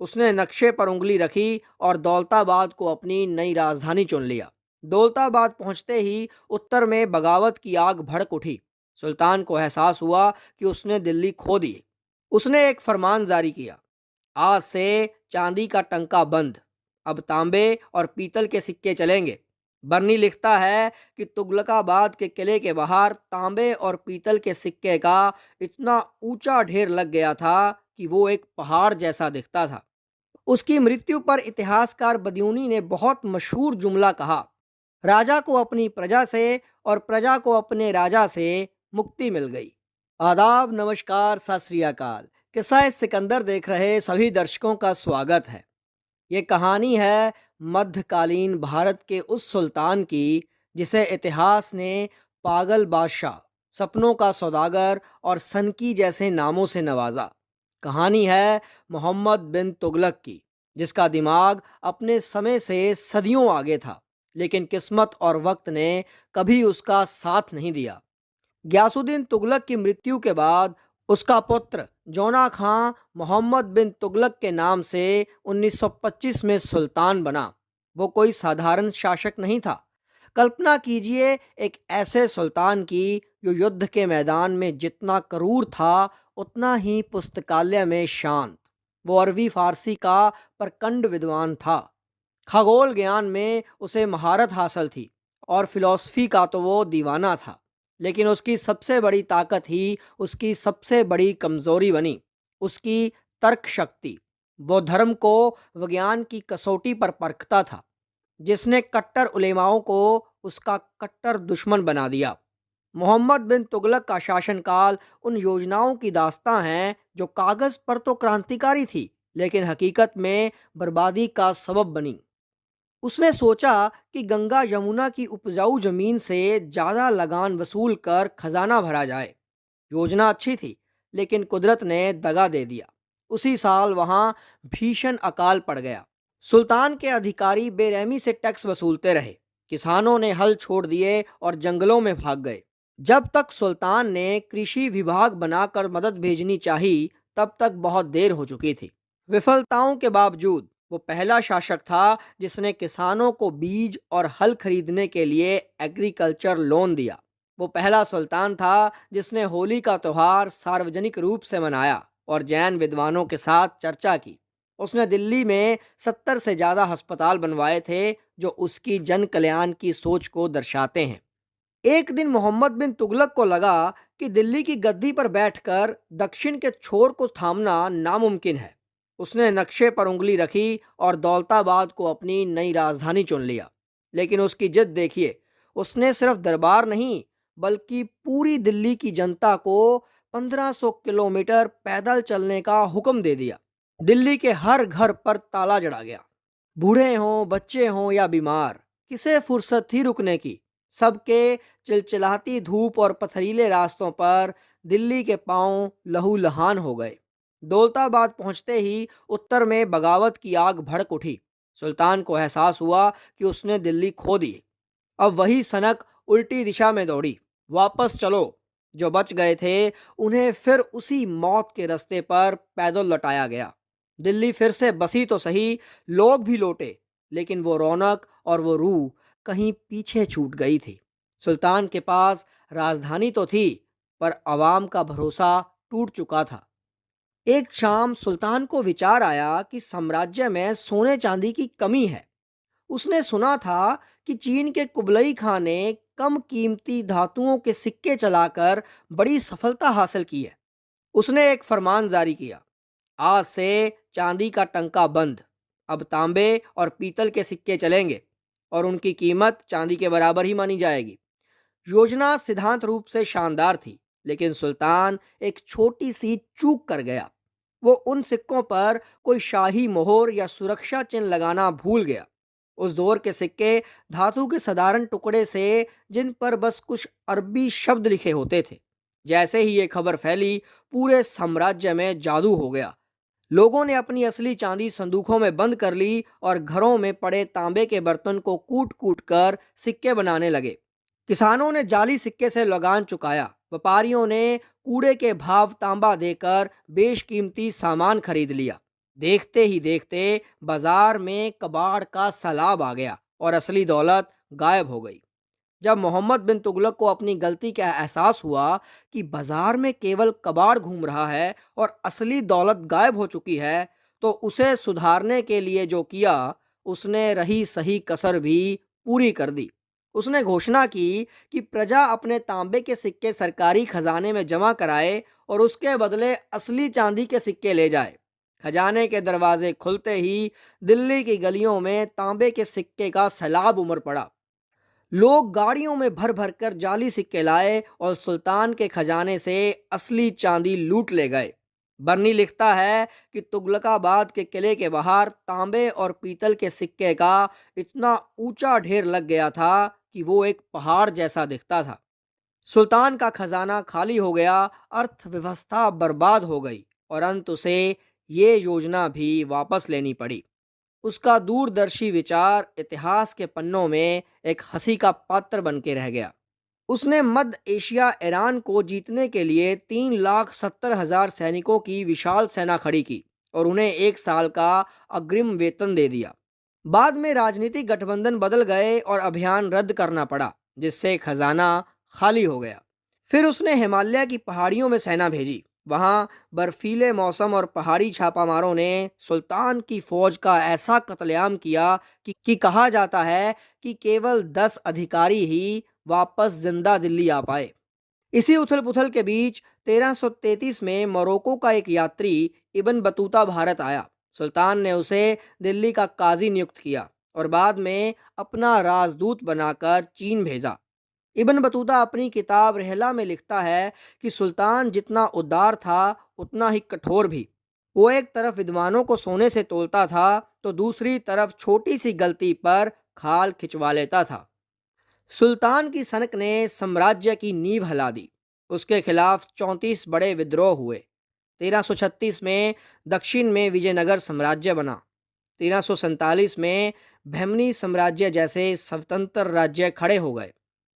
उसने नक्शे पर उंगली रखी और दौलताबाद को अपनी नई राजधानी चुन लिया। दौलताबाद पहुंचते ही उत्तर में बगावत की आग भड़क उठी। सुल्तान को एहसास हुआ कि उसने दिल्ली खो दी। उसने एक फरमान जारी किया, आज से चांदी का टंका बंद, अब तांबे और पीतल के सिक्के चलेंगे। बर्नी लिखता है कि तुगलकाबाद के किले के बाहर तांबे और पीतल के सिक्के का इतना ऊंचा ढेर लग गया था कि वो एक पहाड़ जैसा दिखता था। उसकी मृत्यु पर इतिहासकार बदियूनी ने बहुत मशहूर जुमला कहा, राजा को अपनी प्रजा से और प्रजा को अपने राजा से मुक्ति मिल गई। आदाब, नमस्कार, सत श्री अकाल। किस्सा सिकंदर देख रहे सभी दर्शकों का स्वागत है। ये कहानी है मध्यकालीन भारत के उस सुल्तान की जिसे इतिहास ने पागल बादशाह, सपनों का सौदागर और सनकी जैसे नामों से नवाजा। कहानी है मोहम्मद बिन तुगलक की, जिसका दिमाग अपने समय से सदियों आगे था, लेकिन किस्मत और वक्त ने कभी उसका साथ नहीं दिया। गयासुद्दीन तुगलक की मृत्यु के बाद उसका पुत्र जौना खां मोहम्मद बिन तुगलक के नाम से 1925 में सुल्तान बना। वो कोई साधारण शासक नहीं था। कल्पना कीजिए एक ऐसे सुल्तान की जो युद्ध के मैदान में जितना क्रूर था उतना ही पुस्तकालय में शांत। वो अरबी फारसी का प्रकंड विद्वान था। खगोल ज्ञान में उसे महारत हासिल थी और फिलॉसफी का तो वो दीवाना था। लेकिन उसकी सबसे बड़ी ताकत ही उसकी सबसे बड़ी कमज़ोरी बनी, उसकी तर्क शक्ति। वो धर्म को विज्ञान की कसौटी पर परखता था, जिसने कट्टर उलेमाओं को उसका कट्टर दुश्मन बना दिया। मोहम्मद बिन तुगलक का शासनकाल उन योजनाओं की दास्तां है जो कागज़ पर तो क्रांतिकारी थी, लेकिन हकीकत में बर्बादी का सबब बनी। उसने सोचा कि गंगा यमुना की उपजाऊ जमीन से ज्यादा लगान वसूल कर खजाना भरा जाए। योजना अच्छी थी, लेकिन कुदरत ने दगा दे दिया। उसी साल वहां भीषण अकाल पड़ गया। सुल्तान के अधिकारी बेरहमी से टैक्स वसूलते रहे। किसानों ने हल छोड़ दिए और जंगलों में भाग गए। जब तक सुल्तान ने कृषि विभाग बनाकर मदद भेजनी चाही, तब तक बहुत देर हो चुकी थी। विफलताओं के बावजूद वो पहला शासक था जिसने किसानों को बीज और हल खरीदने के लिए एग्रीकल्चर लोन दिया। वो पहला सुल्तान था जिसने होली का त्यौहार सार्वजनिक रूप से मनाया और जैन विद्वानों के साथ चर्चा की। उसने दिल्ली में 70 से ज़्यादा अस्पताल बनवाए थे, जो उसकी जन कल्याण की सोच को दर्शाते हैं। एक दिन मोहम्मद बिन तुगलक को लगा कि दिल्ली की गद्दी पर बैठकर दक्षिण के छोर को थामना नामुमकिन है। उसने नक्शे पर उंगली रखी और दौलताबाद को अपनी नई राजधानी चुन लिया। लेकिन उसकी जिद देखिए, उसने सिर्फ दरबार नहीं बल्कि पूरी दिल्ली की जनता को 1500 किलोमीटर पैदल चलने का हुक्म दे दिया। दिल्ली के हर घर पर ताला जड़ा गया। बूढ़े हों, बच्चे हों या बीमार, किसे फुर्सत थी रुकने की। सबके चिलचिलाती धूप और पथरीले रास्तों पर दिल्ली के पांव लहूलुहान हो गए। दौलताबाद पहुंचते ही उत्तर में बगावत की आग भड़क उठी। सुल्तान को एहसास हुआ कि उसने दिल्ली खो दी। अब वही सनक उल्टी दिशा में दौड़ी। वापस चलो। जो बच गए थे उन्हें फिर उसी मौत के रास्ते पर पैदल लौटाया गया। दिल्ली फिर से बसी तो सही, लोग भी लौटे, लेकिन वो रौनक और वो रूह कहीं पीछे छूट गई थी। सुल्तान के पास राजधानी तो थी, पर आवाम का भरोसा टूट चुका था। एक शाम सुल्तान को विचार आया कि साम्राज्य में सोने चांदी की कमी है। उसने सुना था कि चीन के कुबलई खां ने कम कीमती धातुओं के सिक्के चलाकर बड़ी सफलता हासिल की है। उसने एक फरमान जारी किया, आज से चांदी का टंका बंद, अब तांबे और पीतल के सिक्के चलेंगे और उनकी कीमत चांदी के बराबर ही मानी जाएगी। योजना सिद्धांत रूप से शानदार थी, लेकिन सुल्तान एक छोटी सी चूक कर गया। वो उन सिक्कों पर कोई शाही मोहर या सुरक्षा चिन्ह लगाना भूल गया। उस दौर के सिक्के धातु के साधारण टुकड़े से, जिन पर बस कुछ अरबी शब्द लिखे होते थे। जैसे ही ये खबर फैली, पूरे साम्राज्य में जादू हो गया। लोगों ने अपनी असली चांदी संदूकों में बंद कर ली और घरों में पड़े तांबे के बर्तन को कूट कूट कर सिक्के बनाने लगे। किसानों ने जाली सिक्के से लगान चुकाया। व्यापारियों ने कूड़े के भाव तांबा देकर बेशकीमती सामान खरीद लिया। देखते ही देखते बाजार में कबाड़ का सैलाब आ गया और असली दौलत गायब हो गई। जब मोहम्मद बिन तुगलक को अपनी गलती का एहसास हुआ कि बाजार में केवल कबाड़ घूम रहा है और असली दौलत गायब हो चुकी है, तो उसे सुधारने के लिए जो किया, उसने रही सही कसर भी पूरी कर दी। उसने घोषणा की कि प्रजा अपने तांबे के सिक्के सरकारी खजाने में जमा कराए और उसके बदले असली चांदी के सिक्के ले जाए। खजाने के दरवाजे खुलते ही दिल्ली की गलियों में तांबे के सिक्के का सैलाब उमड़ पड़ा। लोग गाड़ियों में भर भर कर जाली सिक्के लाए और सुल्तान के खजाने से असली चांदी लूट ले गए। बर्नी लिखता है कि तुगलकाबाद के किले के बाहर तांबे और पीतल के सिक्के का इतना ऊंचा ढेर लग गया था कि वो एक पहाड़ जैसा दिखता था। सुल्तान का खजाना खाली हो गया, अर्थव्यवस्था बर्बाद हो गई और अंत उसे ये योजना भी वापस लेनी पड़ी। उसका दूरदर्शी विचार इतिहास के पन्नों में एक हंसी का पात्र बन के रह गया। उसने मध्य एशिया ईरान को जीतने के लिए 3,70,000 सैनिकों की विशाल सेना खड़ी की और उन्हें 1 साल का अग्रिम वेतन दे दिया। बाद में राजनीतिक गठबंधन बदल गए और अभियान रद्द करना पड़ा, जिससे खजाना खाली हो गया। फिर उसने हिमालय की पहाड़ियों में सेना भेजी। वहां बर्फीले मौसम और पहाड़ी छापामारों ने सुल्तान की फौज का ऐसा कत्लेआम किया कि कहा जाता है कि केवल 10 अधिकारी ही वापस जिंदा दिल्ली आ पाए। इसी उथल पुथल के बीच 1333 में मोरक्को का एक यात्री इब्न बतूता भारत आया। सुल्तान ने उसे दिल्ली का काजी नियुक्त किया और बाद में अपना राजदूत बनाकर चीन भेजा। इब्न बतूता अपनी किताब रहला में लिखता है कि सुल्तान जितना उदार था, उतना ही कठोर भी। वो एक तरफ विद्वानों को सोने से तोलता था, तो दूसरी तरफ छोटी सी गलती पर खाल खिंचवा लेता था। सुल्तान की सनक ने साम्राज्य की नींव हिला दी। उसके खिलाफ 34 बड़े विद्रोह हुए। 1336 में दक्षिण में विजयनगर साम्राज्य बना। 1347 में बहमनी साम्राज्य जैसे स्वतंत्र राज्य खड़े हो गए।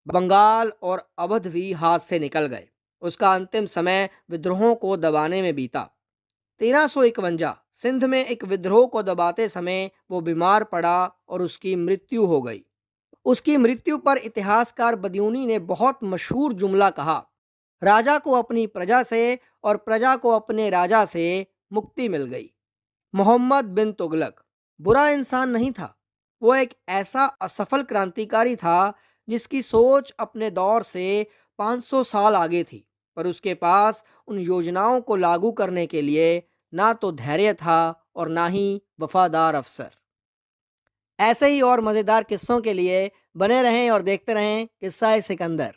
बंगाल और अवध भी हाथ से निकल गए। उसका अंतिम समय विद्रोहों को दबाने में बीता। 1351 सिंध में एक विद्रोह को दबाते समय वो बीमार पड़ा और उसकी मृत्यु हो गई। उसकी मृत्यु पर इतिहासकार बदियूनी ने बहुत मशहूर जुमला कहा, राजा को अपनी प्रजा से और प्रजा को अपने राजा से मुक्ति मिल गई। मोहम्मद बिन तुगलक बुरा इंसान नहीं था। वो एक ऐसा असफल क्रांतिकारी था जिसकी सोच अपने दौर से 500 साल आगे थी, पर उसके पास उन योजनाओं को लागू करने के लिए ना तो धैर्य था और ना ही वफादार अफसर। ऐसे ही और मज़ेदार किस्सों के लिए बने रहें और देखते रहें किस्सा ए सिकंदर।